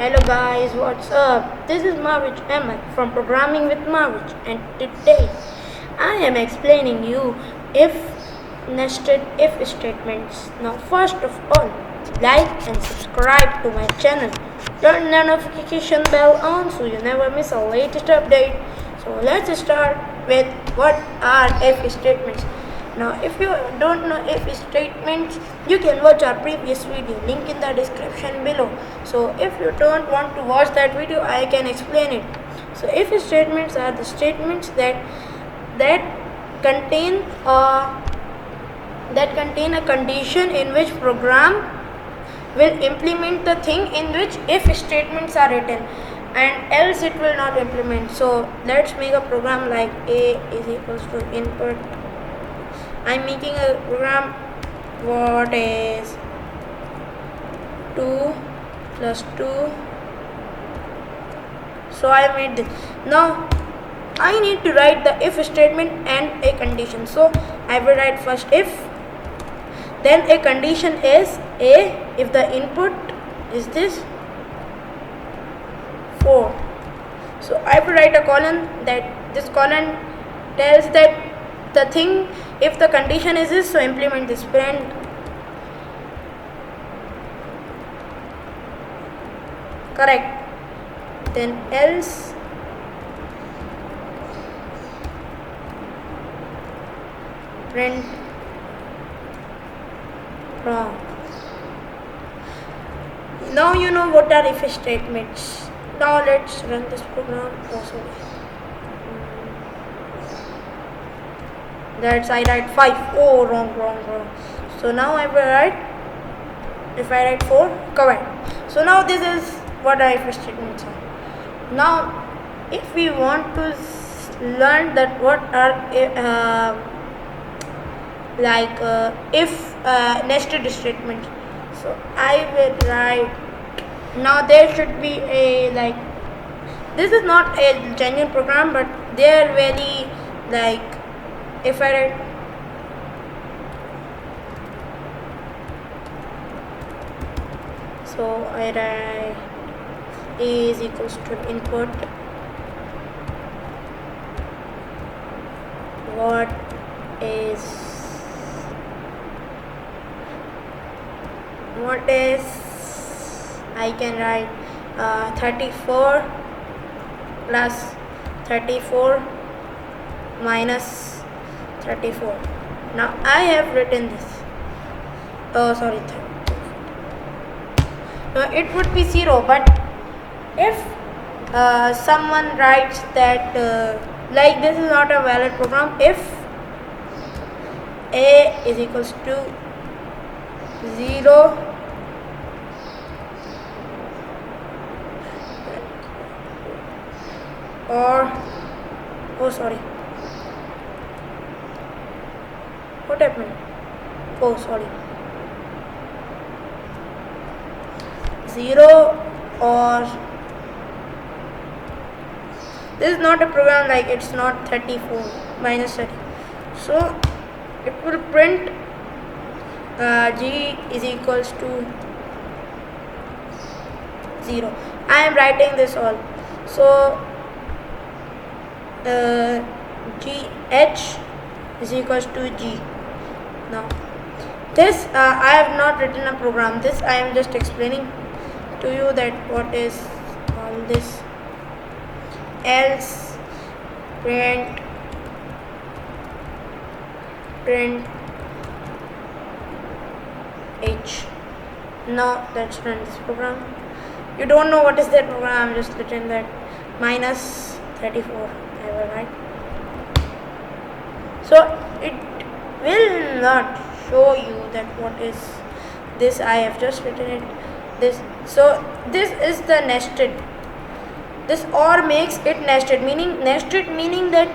Hello guys, what's up? This is Marvich Ahmed from Programming with Marvich, and today I am explaining you if nested if statements. Now first of all, like and subscribe to my channel. Turn the notification bell on so you never miss a latest update. So let's start with what are if statements. Now, if you don't know if statements, you can watch our previous video, link in the description below. So, if you don't want to watch that video, I can explain it. So, if statements are the statements that contain a condition in which program will implement the thing in which if statements are written, and else it will not implement. So, let's make a program like a is equals to input. I'm making a program. What is 2 plus 2? So I made this. Now I need to write the if statement and a condition. So I will write first if, then a condition is a if the input is this 4. So I will write a colon, that this colon tells that the thing, if the condition is this, so implement this, print correct, then else print wrong. Now you know what are if statements. Now let's run this program. Oh, sorry. That's I write 5. Oh, wrong. So now I will write, if I write 4, correct. So now this is what our if statements are. Now if we want to learn that what are if nested statements, so I will write, now there should be a this is not a genuine program, but they are very if I write so I write a is equals to input what is I can write 34 plus 34 minus 34. Now I have written this. Oh, sorry. Now it would be 0, but if someone writes that this is not a valid program, if a is equals to 0 or what happened? Oh, sorry. 0 or this is not a program, it's not 34 minus 30. So it will print g is equals to 0. I am writing this all. So h is equals to g. Now this I have not written a program, this I am just explaining to you that what is all this. Else print h. Now let's run this program. You don't know what is that program, I'm just written that minus 34 I will write. So it will not show you that what is this. I have just written it this. So this is the nested. This or makes it nested meaning that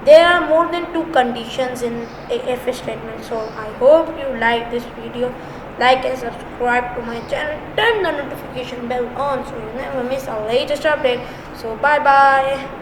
there are more than 2 conditions in a if statement. So I hope you like this video. Like and subscribe to my channel. Turn the notification bell on so you never miss our latest update. So bye bye.